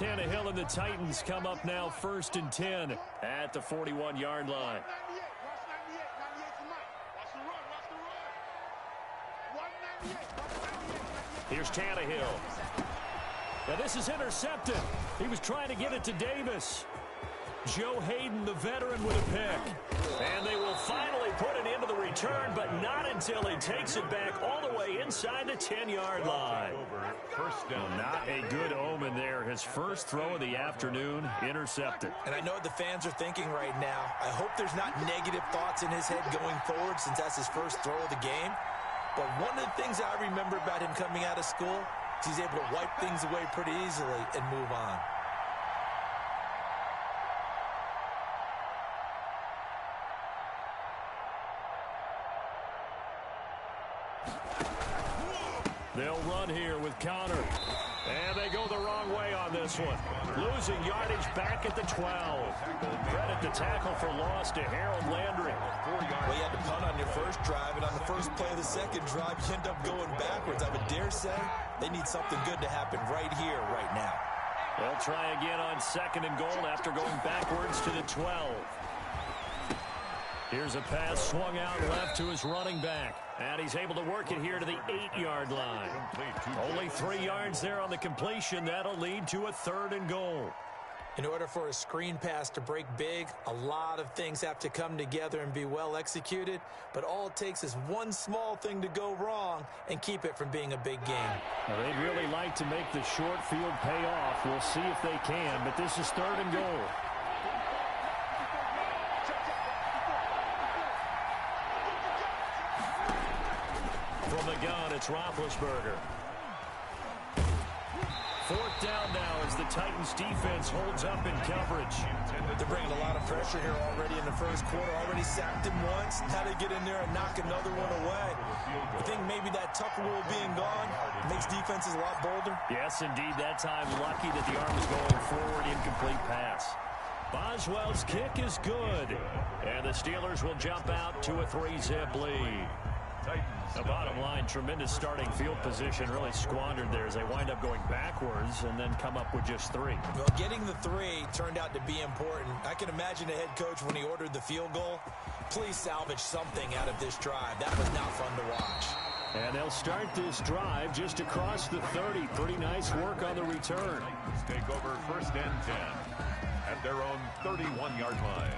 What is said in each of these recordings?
Tannehill and the Titans come up now 1st and 10 at the 41-yard line. Here's Tannehill. Now this is intercepted. He was trying to get it to Davis. Joe Hayden, the veteran, with a pick. And they will finally put an end to the return, but not until he takes it back all the way inside the 10-yard line. Not a good omen there. His first throw of the afternoon intercepted. And I know what the fans are thinking right now. I hope there's not negative thoughts in his head going forward since that's his first throw of the game. But one of the things I remember about him coming out of school is he's able to wipe things away pretty easily and move on. They'll run here with Connor. And they go the wrong way on this one. Losing yardage back at the 12. Credit the tackle for loss to Harold Landry. Well, you had to punt on your first drive, and on the first play of the second drive, you end up going backwards. I would dare say they need something good to happen right here, right now. They'll try again on 2nd and goal after going backwards to the 12. Here's a pass swung out left to his running back. And he's able to work it here to the 8-yard line. Only 3 yards there on the completion. That'll lead to a 3rd and goal. In order for a screen pass to break big, a lot of things have to come together and be well executed. But all it takes is one small thing to go wrong and keep it from being a big game. Well, they'd really like to make the short field pay off. We'll see if they can, but this is 3rd and goal. From the gun, it's Roethlisberger. 4th down now as the Titans defense holds up in coverage. They're bringing a lot of pressure here already in the first quarter. Already sacked him once. Now to get in there and knock another one away. I think maybe that Tucker rule being gone makes defenses a lot bolder. Yes, indeed. That time lucky that the arm was going forward. Incomplete pass. Boswell's kick is good. And the Steelers will jump out to a 3-zip lead. The bottom line, tremendous starting field position, really squandered there as they wind up going backwards and then come up with just 3. Well, getting the 3 turned out to be important. I can imagine the head coach when he ordered the field goal. Please salvage something out of this drive. That was not fun to watch. And they'll start this drive just across the 30. Pretty nice work on the return. Take over 1st and 10 at their own 31-yard line.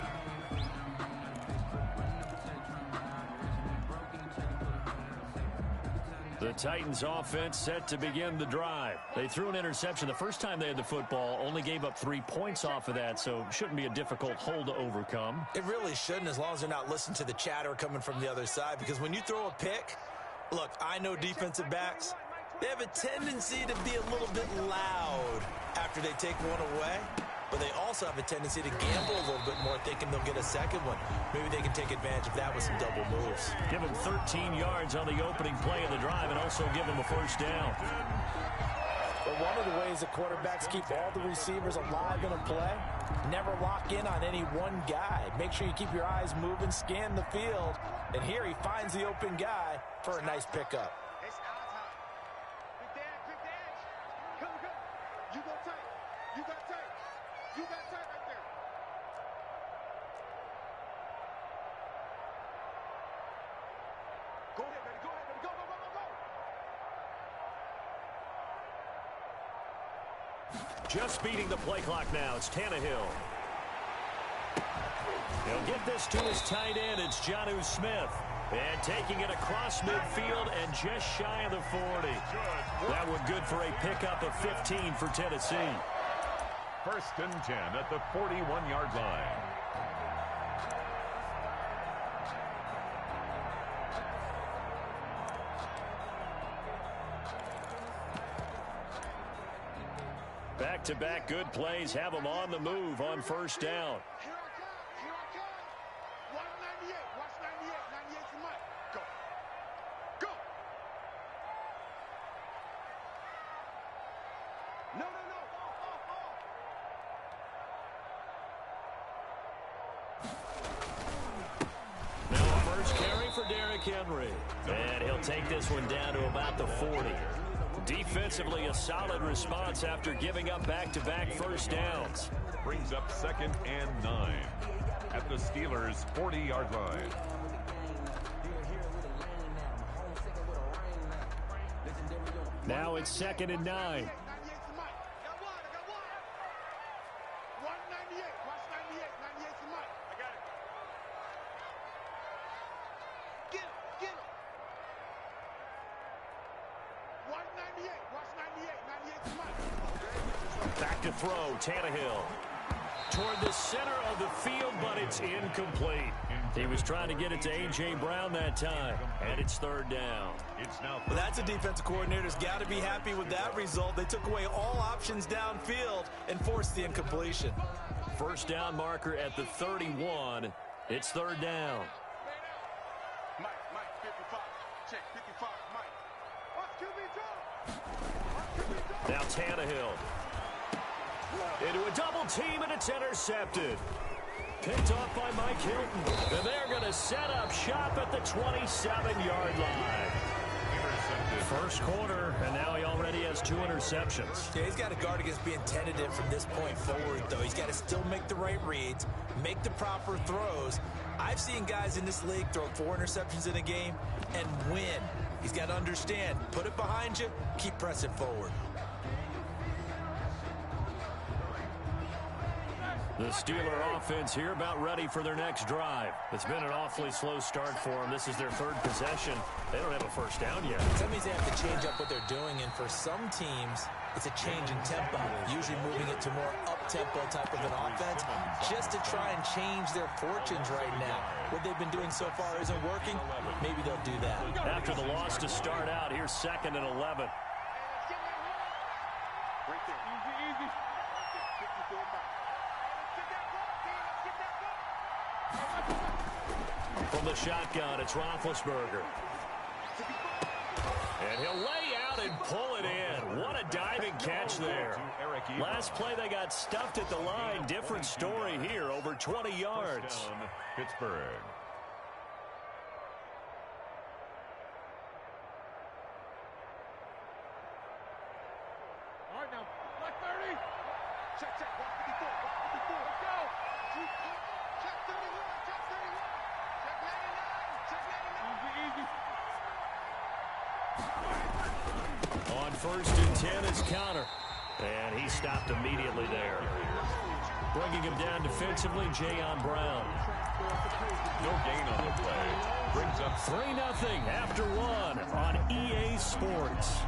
The Titans offense set to begin the drive. They threw an interception the first time they had the football, only gave up 3 points off of that, so shouldn't be a difficult hole to overcome. It really shouldn't, as long as they're not listening to the chatter coming from the other side, because when you throw a pick, look, I know defensive backs, they have a tendency to be a little bit loud after they take one away. But they also have a tendency to gamble a little bit more, thinking they'll get a second one. Maybe they can take advantage of that with some double moves. Give them 13 yards on the opening play of the drive and also give them a 1st down. But one of the ways the quarterbacks keep all the receivers alive in a play, never lock in on any one guy. Make sure you keep your eyes moving, scan the field. And here he finds the open guy for a nice pickup. Just beating the play clock now. It's Tannehill. He'll get this to his tight end. It's Jonnu Smith. And taking it across midfield and just shy of the 40. That would good for a pickup of 15 for Tennessee. 1st and 10 at the 41-yard line. Back-to-back good plays have them on the move on 1st down. Henry. And he'll take this one down to about the 40. Defensively, a solid response after giving up back-to-back first downs. Brings up 2nd and 9 at the Steelers' 40-yard line. Now it's 2nd and 9. Back to throw, Tannehill. Toward the center of the field, but it's incomplete. He was trying to get it to A.J. Brown that time, and it's 3rd down. Well, that's a defensive coordinator's got to be happy with that result. They took away all options downfield and forced the incompletion. First down marker at the 31. It's 3rd down. Mike, 55. Check, 55, Mike. Now Tannehill. Into a double team, and it's intercepted. Picked off by Mike Hilton. And they're going to set up shop at the 27-yard line. First quarter, and now he already has 2 interceptions. Yeah, he's got to guard against being tentative from this point forward, though. He's got to still make the right reads, make the proper throws. I've seen guys in this league throw 4 interceptions in a game and win. He's got to understand, put it behind you, keep pressing forward. The Steeler offense here about ready for their next drive. It's been an awfully slow start for them. This is their 3rd possession. They don't have a first down yet. That means they have to change up what they're doing, and for some teams, it's a change in tempo, usually moving it to more up-tempo type of an offense, just to try and change their fortunes right now. What they've been doing so far isn't working. Maybe they'll do that. After the loss to start out, here's 2nd and 11. From the shotgun, it's Roethlisberger. And he'll lay out and pull it in. What a diving catch there. Last play, they got stuffed at the line. Different story here, over 20 yards. Pittsburgh. All right, now, black 30. Check, 154, 154. Let's go. Check 31, check 31. Check 99, check 99. Easy. On 1st and 10 is Connor. And he stopped immediately there. Bringing him down defensively, Jayon Brown. No gain on the play. Brings up 3-0 after 1 on EA Sports.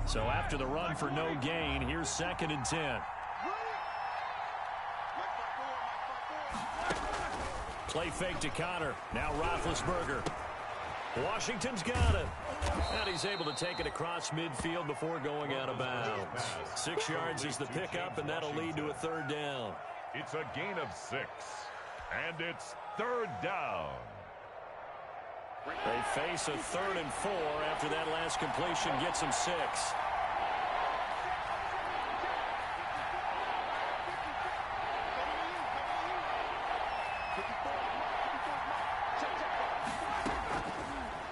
So after the run for no gain, here's 2nd and 10. Play fake to Connor. Now Roethlisberger. Washington's got it. And he's able to take it across midfield before going out of bounds. 6 yards is the pickup, and that'll lead to a 3rd down. It's a gain of 6. And it's 3rd down. They face a 3rd and 4 after that last completion gets them 6.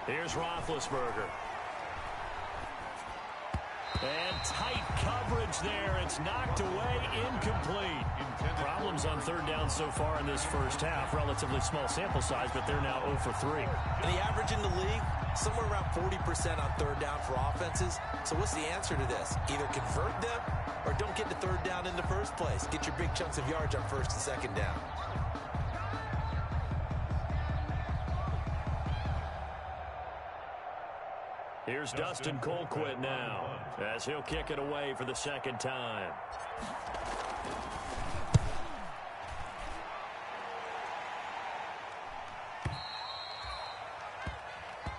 Here's Roethlisberger. And tight coverage there. It's knocked away, incomplete. Problems on 3rd down so far in this first half. Relatively small sample size, but they're now 0 for 3. And the average in the league, somewhere around 40% on 3rd down for offenses. So what's the answer to this? Either convert them or don't get to 3rd down in the first place. Get your big chunks of yards on 1st and 2nd down. Here's Dustin Colquitt now, as he'll kick it away for the 2nd time.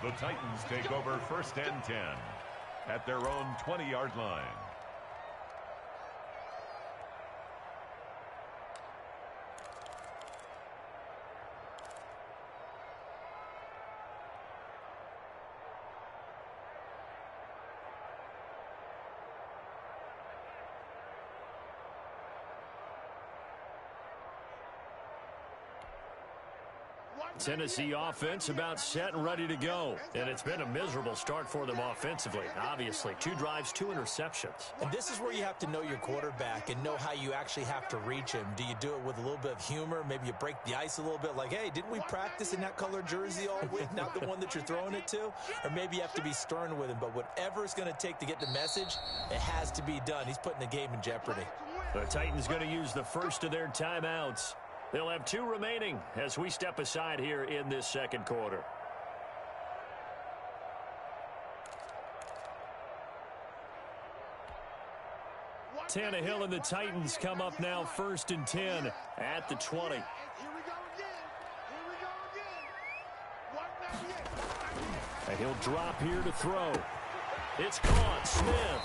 The Titans take over 1st and 10. at their own 20-yard line. Tennessee offense about set and ready to go. And it's been a miserable start for them offensively. Obviously, 2 drives, 2 interceptions. And this is where you have to know your quarterback and know how you actually have to reach him. Do you do it with a little bit of humor? Maybe you break the ice a little bit like, hey, didn't we practice in that color jersey all week? Not the one that you're throwing it to? Or maybe you have to be stern with him. But whatever it's going to take to get the message, it has to be done. He's putting the game in jeopardy. The Titans going to use the first of their timeouts. They'll have 2 remaining as we step aside here in this second quarter. Tannehill and the Titans come up now 1st and 10 at the 20. And he'll drop here to throw. It's caught. Smith.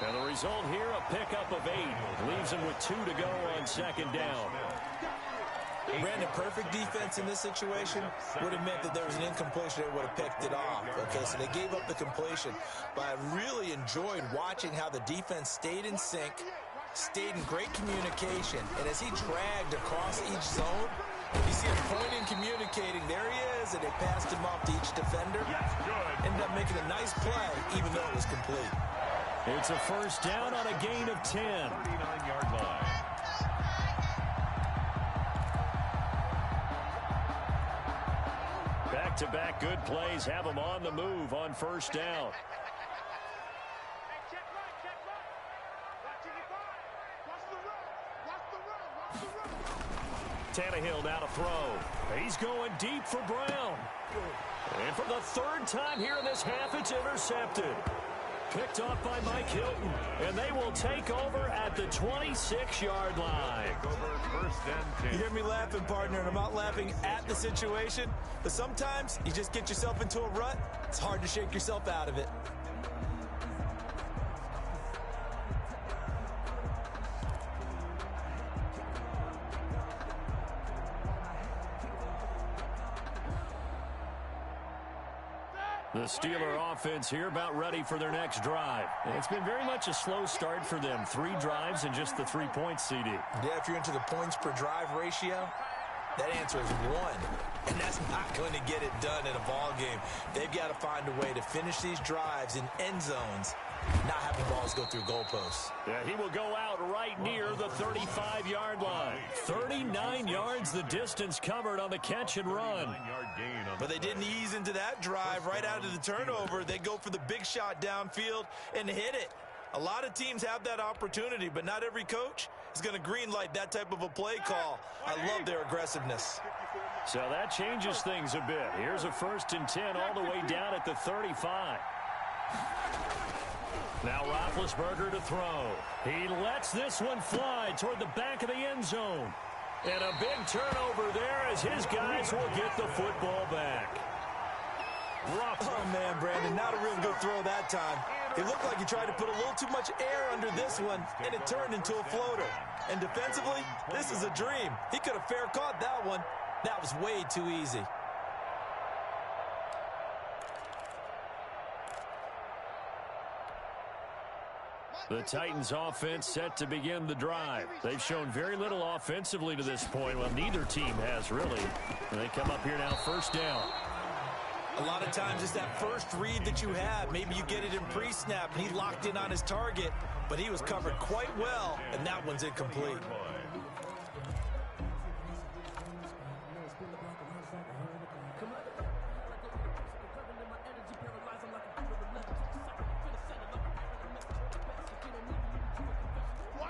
And the result here, a pickup of 8. Leaves him with 2 to go on 2nd down. Brandon, perfect defense in this situation would have meant that there was an incompletion. They would have picked it off. Okay, so they gave up the completion. But I really enjoyed watching how the defense stayed in sync, stayed in great communication. And as he dragged across each zone, you see him pointing, communicating. There he is, and they passed him off to each defender. Ended up making a nice play, even though it was complete. It's a 1st down on a gain of 10. 39-yard line. Back-to-back good plays have them on the move on 1st down. Tannehill now to throw. He's going deep for Brown. And for the 3rd time here in this half, it's intercepted. Picked off by Mike Hilton, and they will take over at the 26-yard line. You hear me laughing, partner, and I'm not laughing at the situation, but sometimes you just get yourself into a rut. It's hard to shake yourself out of it. The Steeler offense here about ready for their next drive. It's been very much a slow start for them. 3 drives and just the 3 points, CD. Yeah, if you're into the points per drive ratio, that answer is 1. And that's not going to get it done in a ball game. They've got to find a way to finish these drives in end zones, not having balls go through goalposts. Yeah, he will go out right near the 35-yard line. 39 yards the distance covered on the catch and run. But they didn't ease into that drive right out of the turnover. They go for the big shot downfield and hit it. A lot of teams have that opportunity, but not every coach is going to greenlight that type of a play call. I love their aggressiveness. So that changes things a bit. Here's a 1st and 10 all the way down at the 35. Now Roethlisberger to throw. He lets this one fly toward the back of the end zone. And a big turnover there as his guys will get the football back. Oh, man, Brandon, not a real good throw that time. It looked like he tried to put a little too much air under this one, and it turned into a floater. And defensively, this is a dream. He could have fair caught that one. That was way too easy. The Titans offense set to begin the drive. They've shown very little offensively to this point. Well, neither team has really. And they come up here now 1st down. A lot of times it's that first read that you have. Maybe you get it in pre-snap, and he locked in on his target, but he was covered quite well, and that one's incomplete.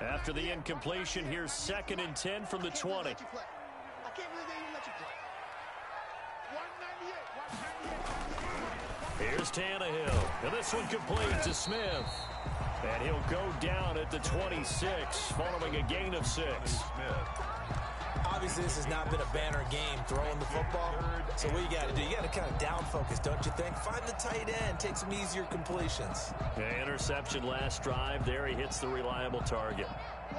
After the incompletion, here's 2nd and 10 from the 20. Here's Tannehill. And this one complete to Smith. And he'll go down at the 26, following a gain of 6. I Obviously, this has not been a banner game throwing the football. So what you got to do, you got to kind of down focus, don't you think? Find the tight end, take some easier completions. Yeah, interception last drive. There he hits the reliable target.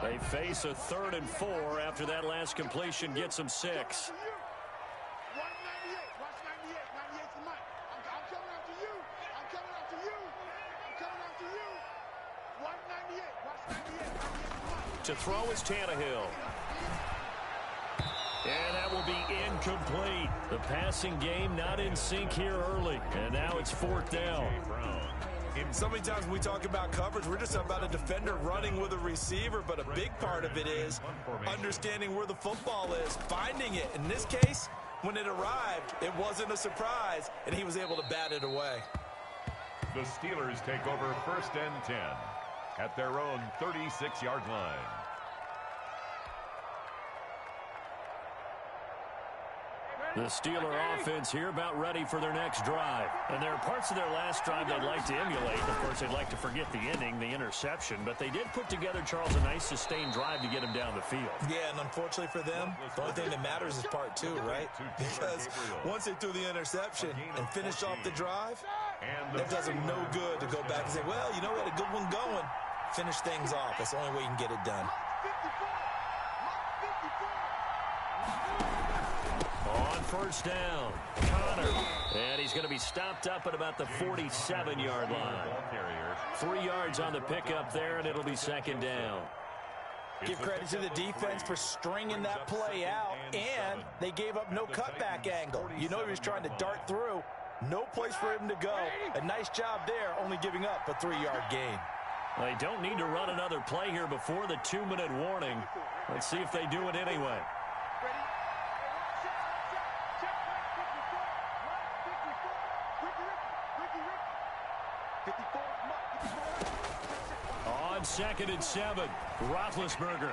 They face a 3rd and 4 after that last completion gets them 6. 198. Watch 98. 98's the mic. I'm coming after you. I'm coming after you. I'm coming after you. 198. Watch 98. 98's the mic. To throw is Tannehill. And that will be incomplete. The passing game not in sync here early. And now it's 4th down. So many times when we talk about coverage, we're just about a defender running with a receiver, but a big part of it is understanding where the football is, finding it. In this case, when it arrived, it wasn't a surprise, and he was able to bat it away. The Steelers take over 1st and 10 at their own 36-yard line. The Steeler offense here about ready for their next drive. And there are parts of their last drive they'd like to emulate. Of course, they'd like to forget the ending, the interception. But they did put together, Charles, a nice sustained drive to get him down the field. Yeah, and unfortunately for them, the only thing that matters is part 2, right? Because once they threw the interception and finished off the drive, it does them no good to go back and say, well, you know what, a good one going. Finish things off. That's the only way you can get it done. On 1st down, Connor. And he's going to be stopped up at about the 47-yard line. 3 yards on the pickup there, and it'll be 2nd down. Give credit to the defense for stringing that play out, and they gave up no cutback angle. You know he was trying to dart through. No place for him to go. A nice job there, only giving up a 3-yard gain. They don't need to run another play here before the 2-minute warning. Let's see if they do it anyway. On 2nd and 7, Roethlisberger.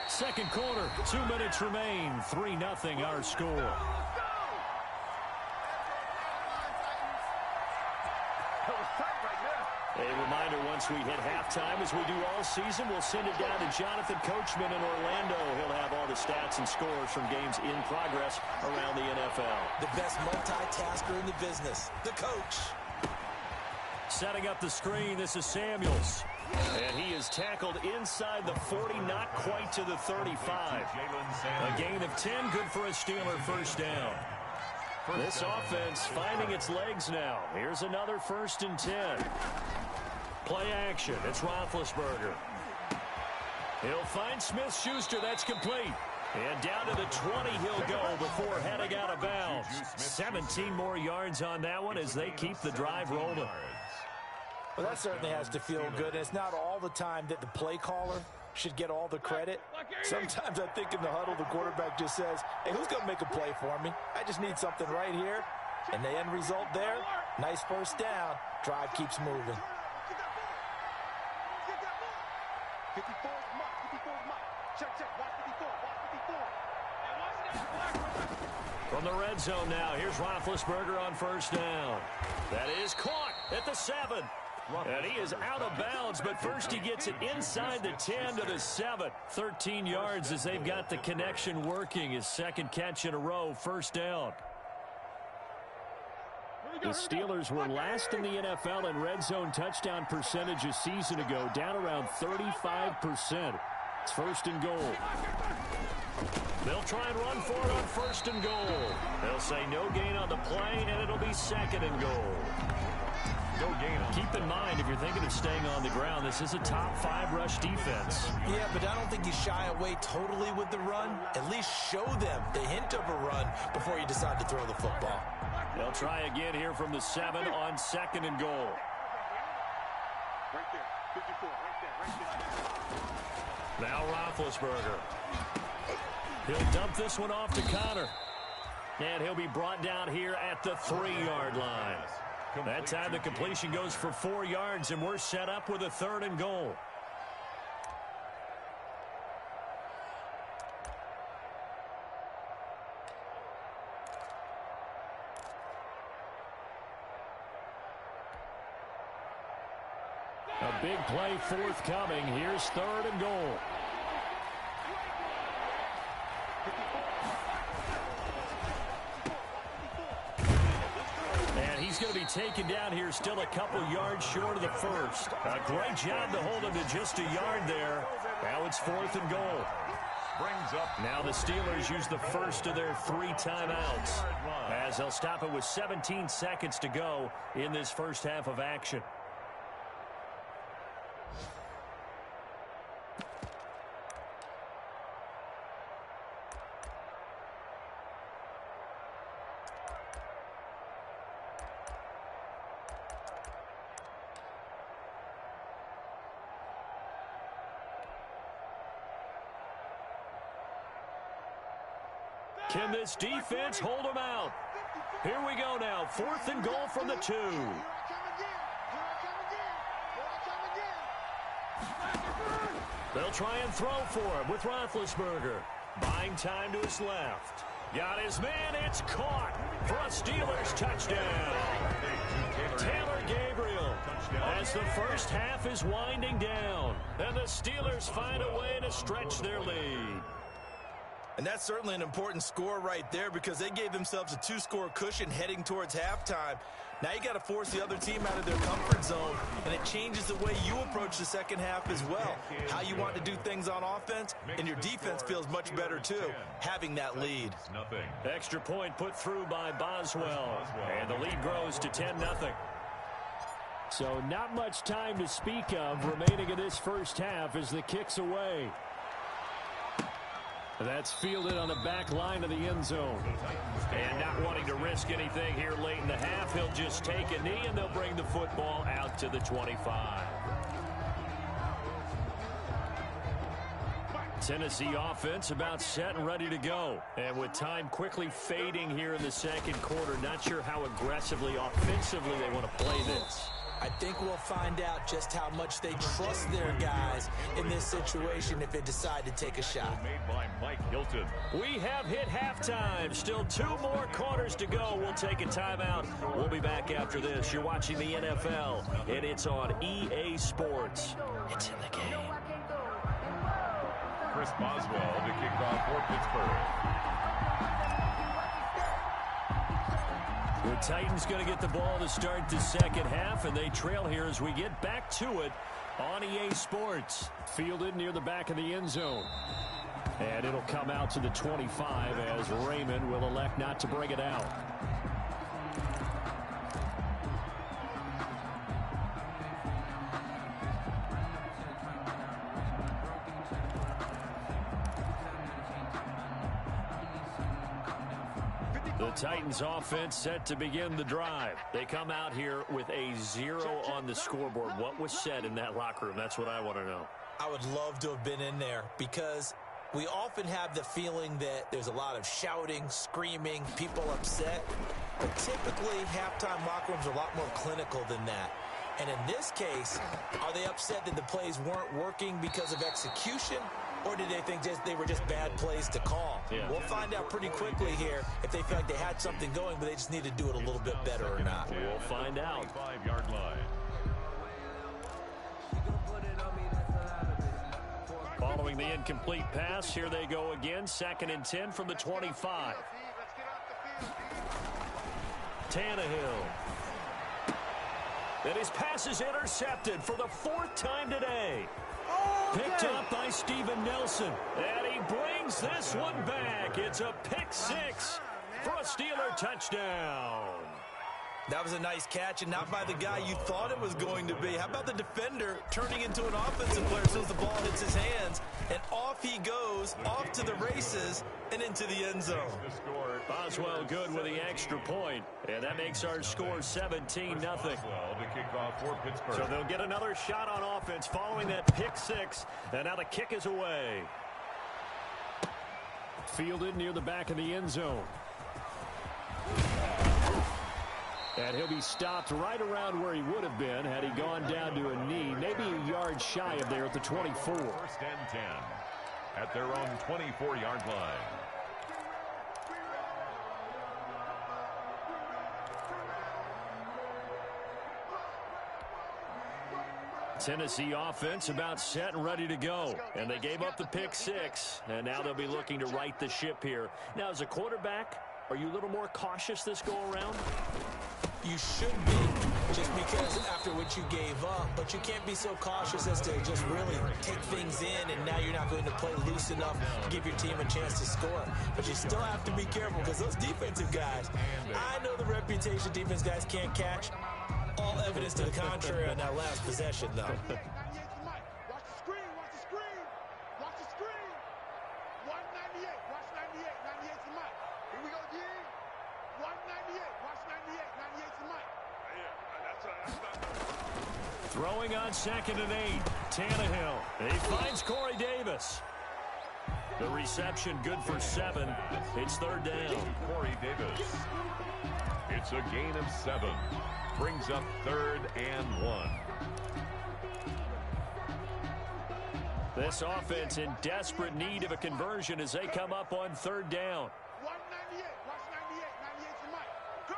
2nd quarter, 2 minutes remain. 3-0 our score. A reminder, once we hit halftime, as we do all season, we'll send it down to Jonathan Coachman in Orlando. He'll have all the stats and scores from games in progress around the NFL. The best multitasker in the business, the coach. Setting up the screen, this is Samuels. And he is tackled inside the 40, not quite to the 35. A gain of 10, good for a Steeler 1st down. This offense finding its legs now. Here's another 1st and 10. Play action, it's Roethlisberger. He'll find Smith-Schuster, that's complete. And down to the 20 he'll go before heading out of bounds. 17 more yards on that one as they keep the drive rolling. Well, that certainly has to feel good. And it's not all the time that the play caller should get all the credit. Sometimes I think in the huddle, the quarterback just says, hey, who's going to make a play for me? I just need something right here. And the end result there, nice 1st down. Drive keeps moving. From the red zone now, here's Roethlisberger on 1st down. That is caught at the 7. And he is out of bounds, but first he gets it inside the 10 to the 7. 13 yards as they've got the connection working. His 2nd catch in a row, 1st down. The Steelers were last in the NFL in red zone touchdown percentage a season ago, down around 35%. It's 1st and goal. They'll try and run for it on 1st and goal. They'll say no gain on the play, and it'll be 2nd and goal. No gain. Keep in mind, if you're thinking of staying on the ground, this is a top 5 rush defense. Yeah, but I don't think you shy away totally with the run. At least show them the hint of a run before you decide to throw the football. They'll try again here from the 7 on 2nd and goal. Right there. 54. Right there. Now Roethlisberger. He'll dump this one off to Connor. And he'll be brought down here at the 3-yard line. That time the completion goes for 4 yards, and we're set up with a 3rd and goal. A big play forthcoming. Here's 3rd and goal. be taken down here, still a couple yards short of the first. A great job to hold him to just a yard there. Now it's 4th and goal. Brings up. Now the Steelers use the first of their 3 timeouts, as they'll stop it with 17 seconds to go in this first half of action. Can this defense hold them out? Here we go now. 4th and goal from the 2. They'll try and throw for him with Roethlisberger. Buying time to his left. Got his man. It's caught for a Steelers touchdown. Taylor Gabriel, as the first half is winding down. And the Steelers find a way to stretch their lead. And that's certainly an important score right there because they gave themselves a 2-score cushion heading towards halftime. Now you got to force the other team out of their comfort zone, and it changes the way you approach the second half as well. How you want to do things on offense, and your defense feels much better too, having that lead. Extra point put through by Boswell, and the lead grows to 10-0. So not much time to speak of remaining in this first half as the kick's away. That's fielded on the back line of the end zone. And not wanting to risk anything here late in the half, he'll just take a knee and they'll bring the football out to the 25. Tennessee offense about set and ready to go. And with time quickly fading here in the second quarter, not sure how aggressively, offensively they want to play this. I think we'll find out just how much they trust their guys in this situation if they decide to take a shot. Made by Mike Hilton. We have hit halftime. Still 2 more quarters to go. We'll take a timeout. We'll be back after this. You're watching the NFL, and it's on EA Sports. It's in the game. Chris Boswell to kick off for Pittsburgh. The Titans going to get the ball to start the second half, and they trail here as we get back to it on EA Sports. Fielded near the back of the end zone. And it'll come out to the 25 as Raymond will elect not to bring it out. The Titans offense set to begin the drive. They come out here with a 0 on the scoreboard. What was said in that locker room? That's what I want to know. I would love to have been in there because we often have the feeling that there's a lot of shouting, screaming, people upset. But typically, halftime locker rooms are a lot more clinical than that. And in this case, are they upset that the plays weren't working because of execution? Or did they think they were just bad plays to call? Yeah. We'll find out pretty quickly here if they feel like they had something going, but they just need to do it a little bit better or not. We'll find out. 5-yard line. Following the incomplete pass, here they go again. 2nd and 10 from the 25. Tannehill. And his pass is intercepted for the 4th time today. Picked up by Steven Nelson. And he brings this one back. It's a pick 6 for a Steeler touchdown. That was a nice catch, and not by the guy you thought it was going to be. How about the defender turning into an offensive player as soon as the ball hits his hands, and off he goes, off to the races, and into the end zone. Boswell good with the extra point, and that makes our score 17-0. So they'll get another shot on offense following that pick 6, and now the kick is away. Fielded near the back of the end zone. And he'll be stopped right around where he would have been had he gone down to a knee, maybe a yard shy of there at the 24. 1st and 10 at their own 24-yard line. Tennessee offense about set and ready to go. And they gave up the pick 6, and now they'll be looking to right the ship here. Now, as a quarterback, are you a little more cautious this go-around? You should be, just because after what you gave up, but you can't be so cautious as to just really take things in, and now you're not going to play loose enough, give your team a chance to score. But you still have to be careful, because those defensive guys, I know the reputation defense guys can't catch. All evidence to the contrary on that last possession, though. Watch the screen, watch the screen, watch the screen. 198, watch 98, 98's the mic. Here we go, G. 198, watch 98, 98's the mic. Throwing on 2nd and 8. Tannehill. He finds Corey Davis. The reception good for 7. It's 3rd down. Corey Davis. It's a gain of 7. Brings up 3rd and 1. This offense in desperate need of a conversion as they come up on 3rd down. 198, watch 98, 98's the mic. Go.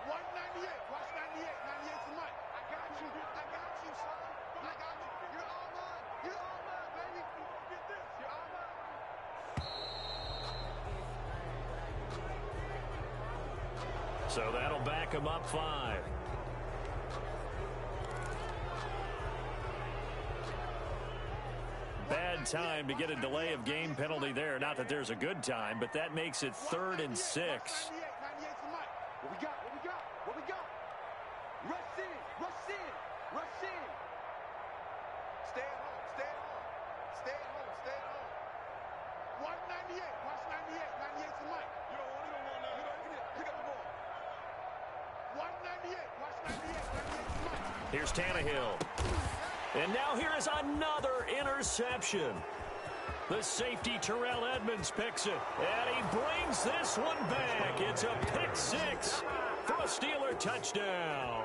198, watch 98, 98's the mic. I got you, son. I got you. You're all mine. You're all mine, baby. Get this. You're all mine. So that'll back him up 5. Bad time to get a delay of game penalty there. Not that there's a good time, but that makes it 3rd and 6. 98's the mic. What we got? What we got? What we got? Rush in. Rush in. Rush in. Stay at home. Stay at home. Stay at home. Stay at home. 198. Watch 98. 98's the mic. You don't want now. Pick up the ball. 198. Watch 98. 98's the mic. Here's Tannehill. And now here is another interception. The safety Terrell Edmonds picks it. And he brings this one back. It's a pick 6 for a Steeler touchdown.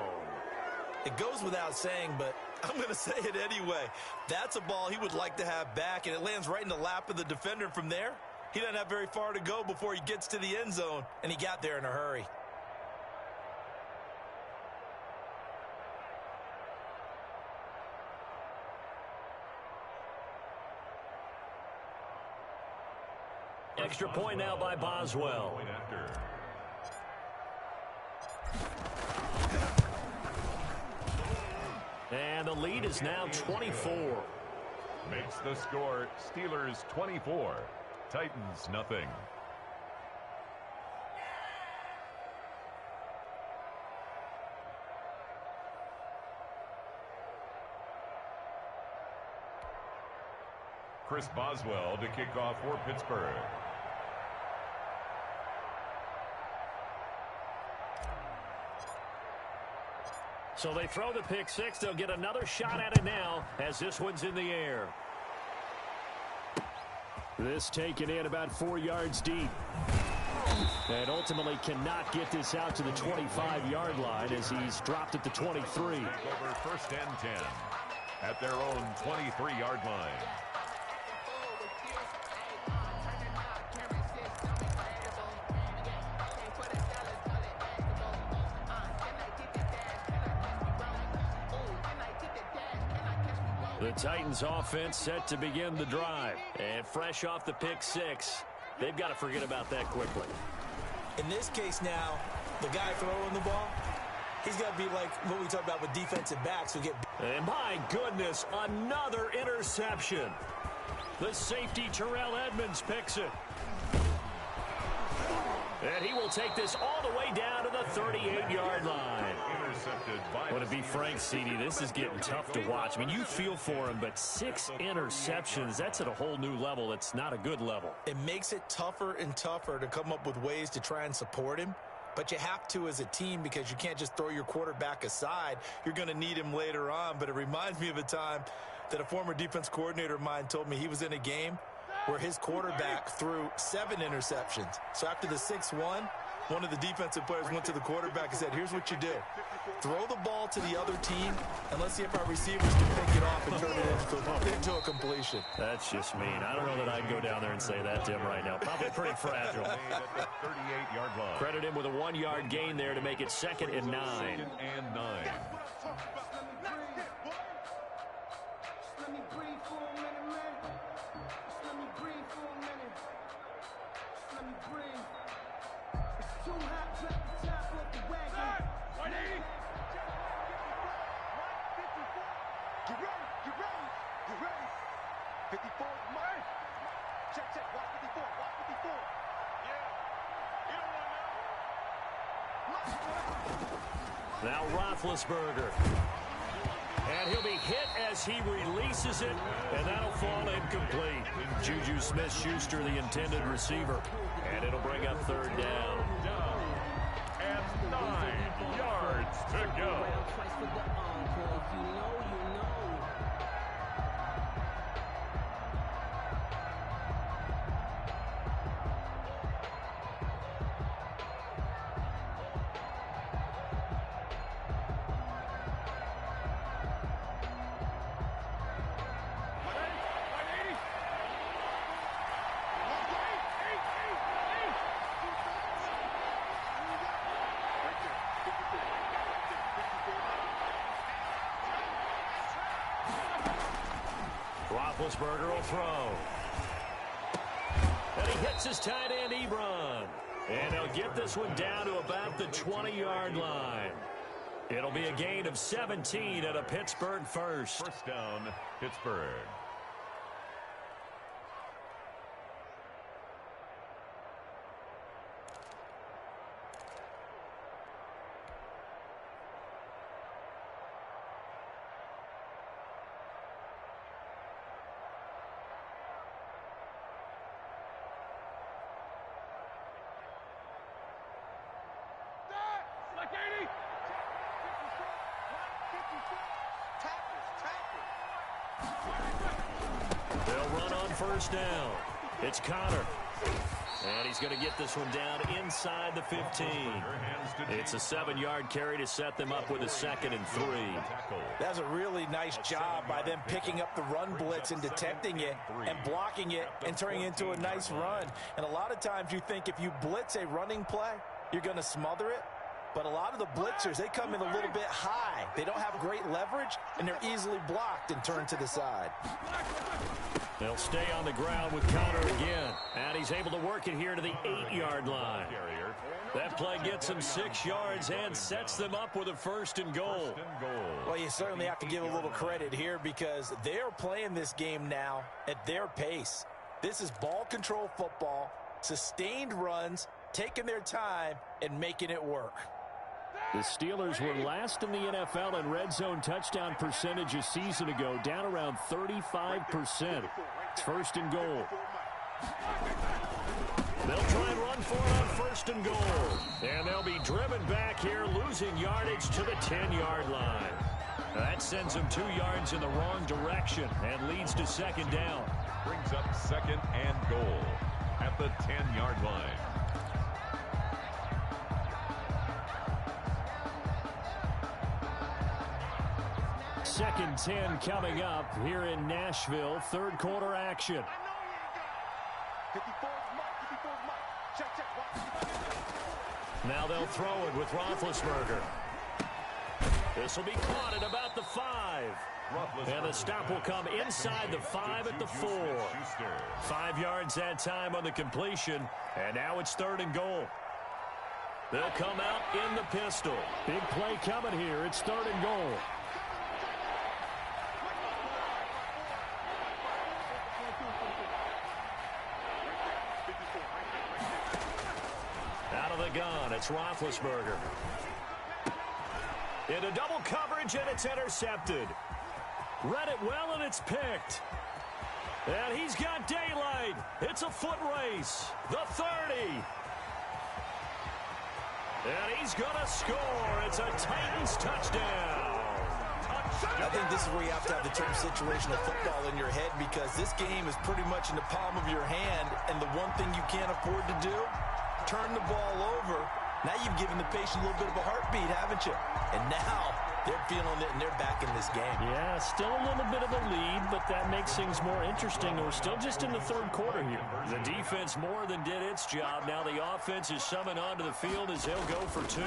It goes without saying, but I'm going to say it anyway. That's a ball he would like to have back, and it lands right in the lap of the defender. From there, he doesn't have very far to go before he gets to the end zone, and he got there in a hurry. Extra point now by Boswell. And the lead is now 24. Makes the score Steelers 24, Titans nothing. Chris Boswell to kick off for Pittsburgh. So they throw the pick 6. They'll get another shot at it now as this one's in the air. This taken in about 4 yards deep. And ultimately cannot get this out to the 25-yard line as he's dropped at the 23. Over 1st and 10 at their own 23-yard line. The Titans offense set to begin the drive. And fresh off the pick 6, they've got to forget about that quickly. In this case now, the guy throwing the ball, he's got to be like what we talked about with defensive backs who get... And my goodness, another interception. The safety Terrell Edmonds picks it. And he will take this all the way down to the 38-yard line. Well, to be frank, CD, this is getting tough to watch. I mean, you feel for him, but 6 interceptions, that's at a whole new level. It's not a good level. It makes it tougher and tougher to come up with ways to try and support him. But you have to as a team because you can't just throw your quarterback aside. You're going to need him later on. But it reminds me of a time that a former defense coordinator of mine told me he was in a game where his quarterback threw 7 interceptions. So after the 6-1, one of the defensive players went to the quarterback and said, here's what you do. Throw the ball to the other team, and let's see if our receivers can pick it off and turn it into a completion. That's just mean. I don't know that I'd go down there and say that to him right now. Probably pretty fragile. Credit him with a 1-yard gain there to make it 2nd and 9. 2nd and 9. Get ready. Get ready. Get ready. 54 is mine. Check, check. Watch 54. Watch 54. Yeah. You don't want to know. Now Roethlisberger. And he'll be hit as he releases it, and that'll fall incomplete. Juju Smith-Schuster, the intended receiver. And it'll bring up third down. And 9 yards to go. Roethlisberger will throw. And he hits his tight end, Ebron. And they'll get this one down to about the 20-yard line. It'll be a gain of 17 at a Pittsburgh first. First down, Pittsburgh. They'll run on first down. It's Connor. And he's going to get this one down inside the 15. It's a 7-yard carry to set them up with a 2nd and 3. That's a really nice job by them picking up the run blitz and detecting it and blocking it and turning it into a nice run. And a lot of times you think if you blitz a running play, you're going to smother it. But a lot of the blitzers, they come in a little bit high. They don't have great leverage, and they're easily blocked and turned to the side. They'll stay on the ground with Connor again. And he's able to work it here to the 8-yard line. That play gets him 6 yards and sets them up with a 1st and goal. Well, you certainly have to give a little credit here because they're playing this game now at their pace. This is ball control football, sustained runs, taking their time, and making it work. The Steelers were last in the NFL in red zone touchdown percentage a season ago, down around 35%. It's 1st and goal. They'll try and run for it on 1st and goal. And they'll be driven back here, losing yardage to the 10-yard line. That sends them 2 yards in the wrong direction and leads to 2nd down. Brings up 2nd and goal at the 10-yard line. Second 10 coming up here in Nashville. 3rd quarter action. 54 is mine. 54 is mine. Check, check. Watch. Now they'll throw it with Roethlisberger. This will be caught at about the 5. And the stop will come inside the 5 at the 4. 5 yards that time on the completion. And now it's 3rd and goal. They'll come out in the pistol. Big play coming here. It's 3rd and goal. Out of the gun, it's Roethlisberger. Into double coverage, and it's intercepted. Read it well, and it's picked. And he's got daylight. It's a foot race. The 30. And he's going to score. It's a Titans touchdown. I think this is where you have to have the term situational football in your head because this game is pretty much in the palm of your hand, and the one thing you can't afford to do, turn the ball over. Now you've given the patient a little bit of a heartbeat, haven't you? And now they're feeling it, and they're back in this game. Yeah, still a little bit of a lead, but that makes things more interesting. We're still just in the 3rd quarter here. The defense more than did its job. Now the offense is summoned onto the field as they'll go for 2.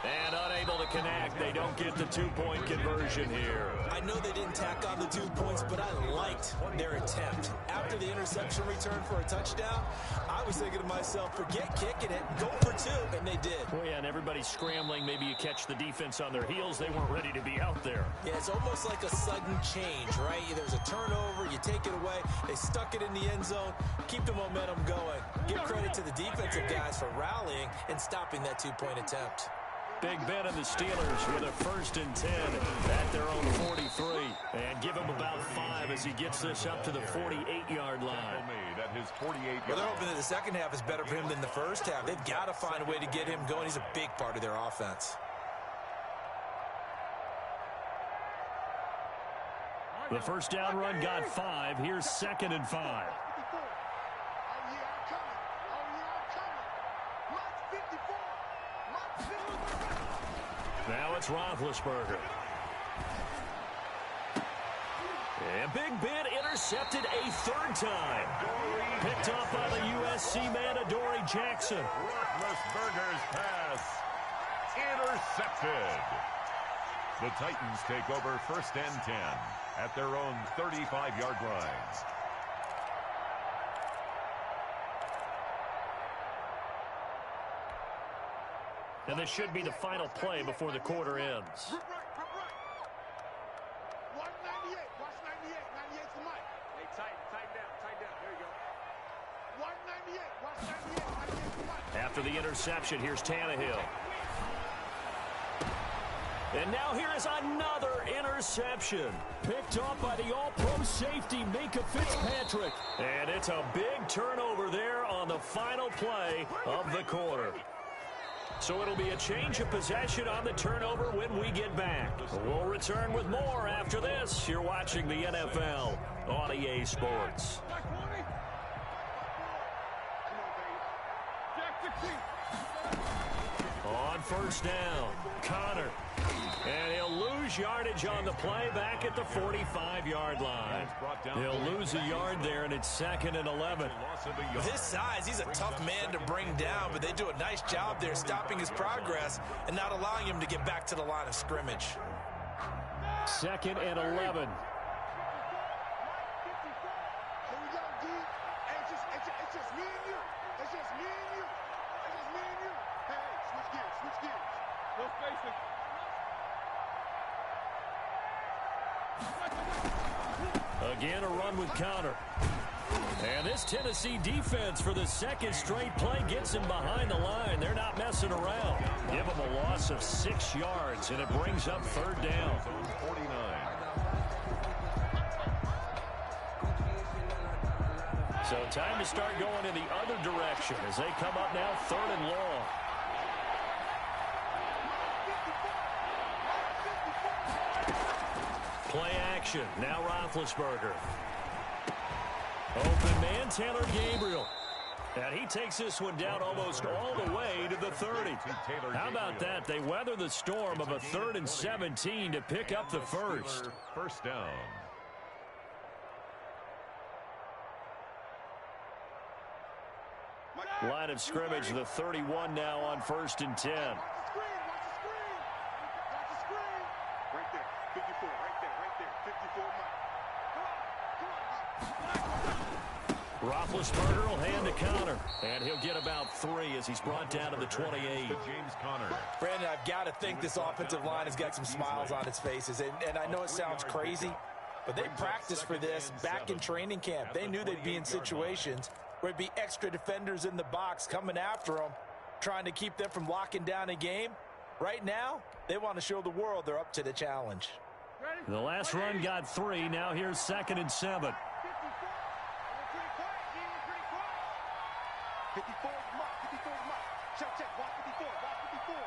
And unable to connect. They don't get the 2-point conversion. possession here. I know they didn't tack on the 2 points, but I liked their attempt. After the interception return for a touchdown, I was thinking to myself, forget kicking it, go for 2, and they did. Well, yeah, and everybody's scrambling. Maybe you catch the defense on their heels. They weren't ready to be out there. Yeah, it's almost like a sudden change, right? There's a turnover, you take it away, they stuck it in the end zone, keep the momentum going. Give credit to the defensive guys for rallying and stopping that 2-point attempt. Big Ben and the Steelers with a 1st and 10 at their own 43. And give him about 5 as he gets this up to the 48-yard line. At his 48-yard Well, they're hoping that the second half is better for him than the first half. They've got to find a way to get him going. He's a big part of their offense. The first down run got 5. Here's 2nd and 5. Now it's Roethlisberger. And Big Ben intercepted a 3rd time. Picked off by the USC man, Adoree Jackson. Roethlisberger's pass intercepted. The Titans take over 1st and 10 at their own 35-yard line. And this should be the final play before the quarter ends. 198. Watch 98. 98's the mic. Hey, tighten down. There you go. 198. Watch 98. 98's the mic. After the interception, here's Tannehill. And now here is another interception. Picked off by the all-pro safety, Minka Fitzpatrick. And it's a big turnover there on the final play of the quarter. So it'll be a change of possession on the turnover when we get back. We'll return with more after this. You're watching the NFL on EA Sports. On 1st down, Connor. And he'll lose yardage on the play back at the 45-yard line. He'll lose a yard there, and it's 2nd and 11. With his size, he's a tough man to bring down, but they do a nice job there stopping his progress and not allowing him to get back to the line of scrimmage. 2nd and 11. Here we go, D. It's just me and you. It's just me and you. It's just me and you. Hey, switch gears. No spacing. Again, a run with Connor. And this Tennessee defense for the 2nd straight play gets him behind the line. They're not messing around. Give him a loss of 6 yards, and it brings up 3rd down. 49. So time to start going in the other direction as they come up now 3rd and long. Play action. Now Roethlisberger. Open man, Taylor Gabriel. And he takes this one down almost all the way to the 30. How about that? They weather the storm of a 3rd and 17 to pick up the first. 1st down. Line of scrimmage, the 31 now on 1st and 10. Watch the screen. Right there. 54. Right there. 54, Mike. Roethlisberger will hand to Connor, and he'll get about 3 as he's brought down to the 28. James Conner. Brandon, I've got to think this offensive line has got some smiles on its faces. And I know it sounds crazy, but they practiced for this back in training camp. They knew they'd be in situations where it'd be extra defenders in the box coming after them, trying to keep them from locking down a game. Right now, they want to show the world they're up to the challenge. The last run got 3. Now here's 2nd and 7. 54 is Mike. 54 is Mike. Check. Watch 54. Watch 54.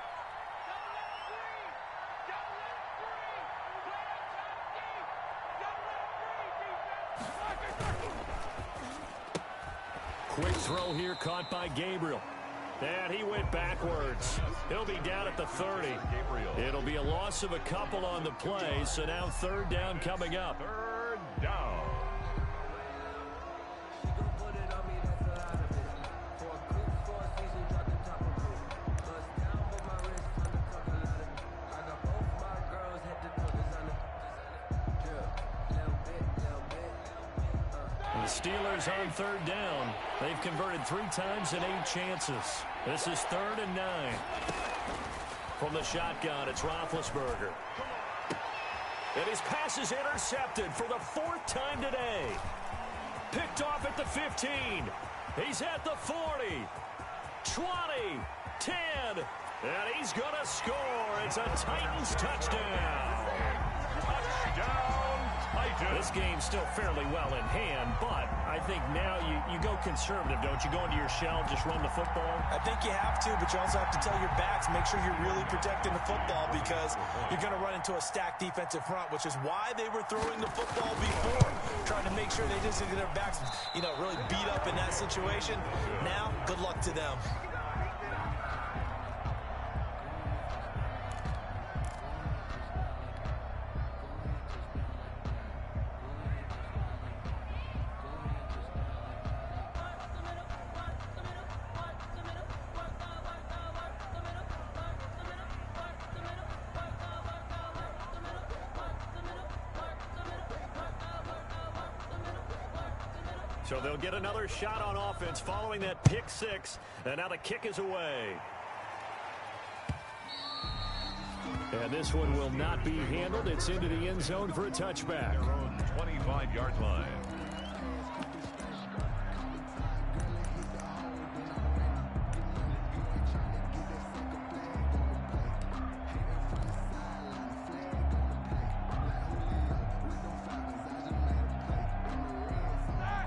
Quick throw here caught by Gabriel. And he went backwards. He'll be down at the 30. It'll be a loss of a couple on the play, so now 3rd down coming up. 3rd down. Steelers on third down. They've converted 3 times in 8 chances. This is 3rd and 9. From the shotgun, it's Roethlisberger. And his pass is intercepted for the 4th time today. Picked off at the 15. He's at the 40. 20. 10. And he's going to score. It's a Titans touchdown. Touchdown, Titans. This game's still fairly well in hand, but I think now you go conservative, don't you? Go into your shell, just run the football. I think you have to, but you also have to tell your backs, make sure you're really protecting the football because you're going to run into a stacked defensive front, which is why they were throwing the football before, trying to make sure they just get their backs, really beat up in that situation. Now, good luck to them. So they'll get another shot on offense following that pick 6. And now the kick is away. And this one will not be handled. It's into the end zone for a touchback. Their own 25-yard line.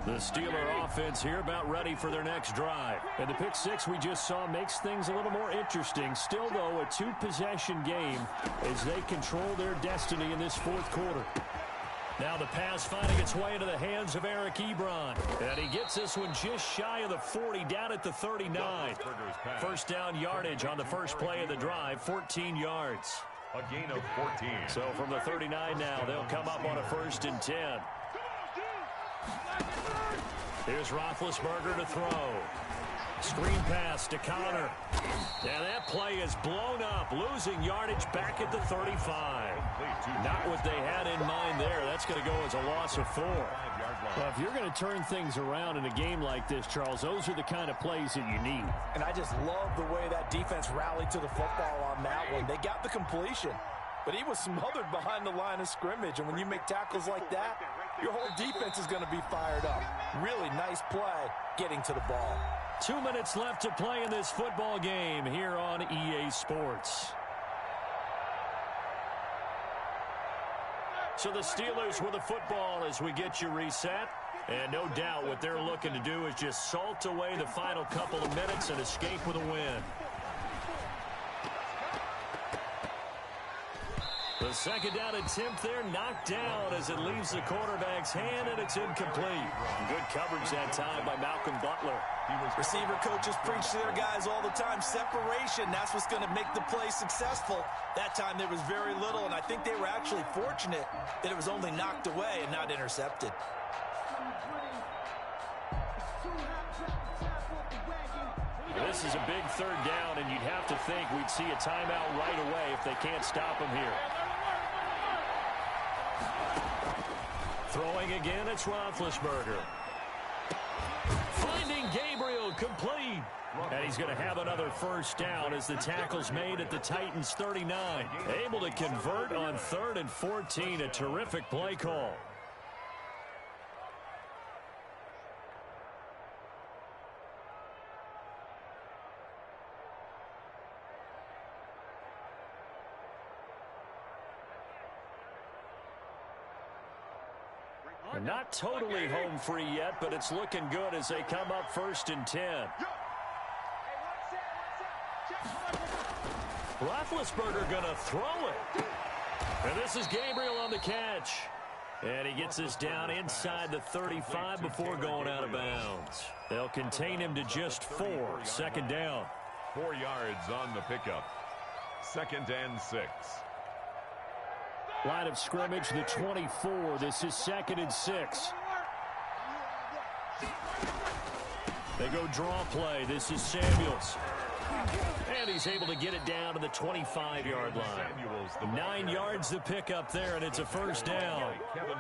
The Steeler offense here about ready for their next drive. And the pick 6 we just saw makes things a little more interesting. Still, though, a 2-possession game as they control their destiny in this 4th quarter. Now the pass finding its way into the hands of Eric Ebron. And he gets this one just shy of the 40, down at the 39. First down yardage on the first play of the drive, 14 yards. A gain of 14. So from the 39 now, they'll come up on a 1st and 10. Here's Roethlisberger to throw. Screen pass to Connor. And that play is blown up, losing yardage back at the 35. Not what they had in mind there. That's going to go as a loss of 4. Well, if you're going to turn things around in a game like this, Charles, those are the kind of plays that you need. And I just love the way that defense rallied to the football on that one. They got the completion, but he was smothered behind the line of scrimmage. And when you make tackles like that, your whole defense is going to be fired up. Really nice play getting to the ball. 2 minutes left to play in this football game here on EA Sports. So the Steelers with the football as we get you reset. And no doubt what they're looking to do is just salt away the final couple of minutes and escape with a win. The second down attempt there knocked down as it leaves the quarterback's hand, and it's incomplete. Good coverage that time by Malcolm Butler. Receiver coaches preach to their guys all the time. Separation, that's what's going to make the play successful. That time there was very little, and I think they were actually fortunate that it was only knocked away and not intercepted. This is a big 3rd down, and you'd have to think we'd see a timeout right away if they can't stop him here. Throwing again, it's Roethlisberger. Finding Gabriel, complete. And he's going to have another first down as the tackle's made at the Titans 39. Able to convert on 3rd and 14. A terrific play call. Not totally home free yet, but it's looking good as they come up 1st and 10. Roethlisberger going to throw it. And this is Gabriel on the catch. And he gets this down inside the 35 before going out of bounds. They'll contain him to just 4. 2nd down. 4 yards on the pickup. 2nd and 6. Line of scrimmage, the 24. This is 2nd and 6. They go draw play. This is Samuels. And he's able to get it down to the 25-yard line. 9 yards to pick up there, and it's a first down.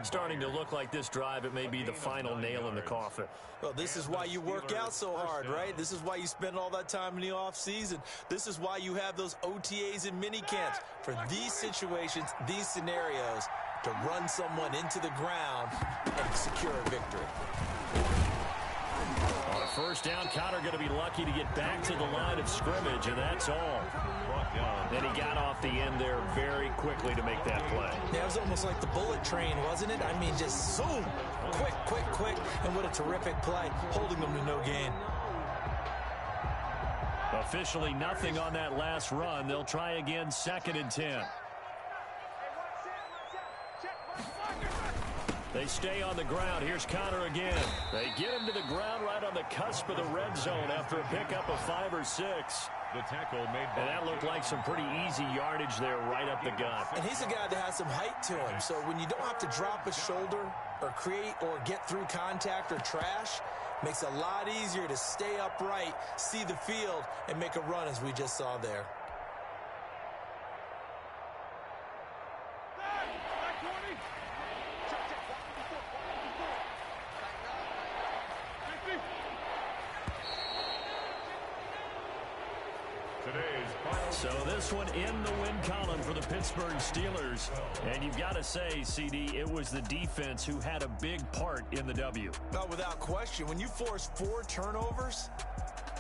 Starting to look like this drive, it may be the final nail in the coffin. Well, this is why you work out so hard, right? This is why you spend all that time in the offseason. This is why you have those OTAs and mini camps for these situations, these scenarios, to run someone into the ground and secure a victory. On a first down, Connor going to be lucky to get back to the line of scrimmage, and that's all. Then he got off the end there very quickly to make that play. Yeah, it was almost like the bullet train, wasn't it? I mean, just zoom, quick, quick, quick, and what a terrific play, holding them to no gain. Officially nothing on that last run. They'll try again, 2nd and 10. They stay on the ground. Here's Connor again. They get him to the ground right on the cusp of the red zone after a pickup of 5 or 6. The tackle made. And that looked like some pretty easy yardage there right up the gut. And he's a guy that has some height to him. So when you don't have to drop a shoulder or create or get through contact or trash, makes it a lot easier to stay upright, see the field, and make a run as we just saw there. So this one in the win column for the Pittsburgh Steelers. And you've got to say, CD, it was the defense who had a big part in the W. No, without question. When you force 4 turnovers,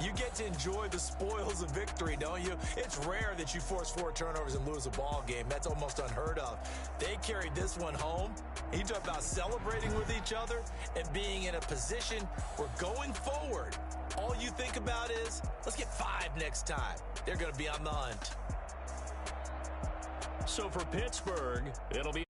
you get to enjoy the spoils of victory, don't you? It's rare that you force 4 turnovers and lose a ball game. That's almost unheard of. They carried this one home. You talk about celebrating with each other and being in a position where going forward, all you think about is, let's get 5 next time. They're going to be on the hunt. So for Pittsburgh, it'll be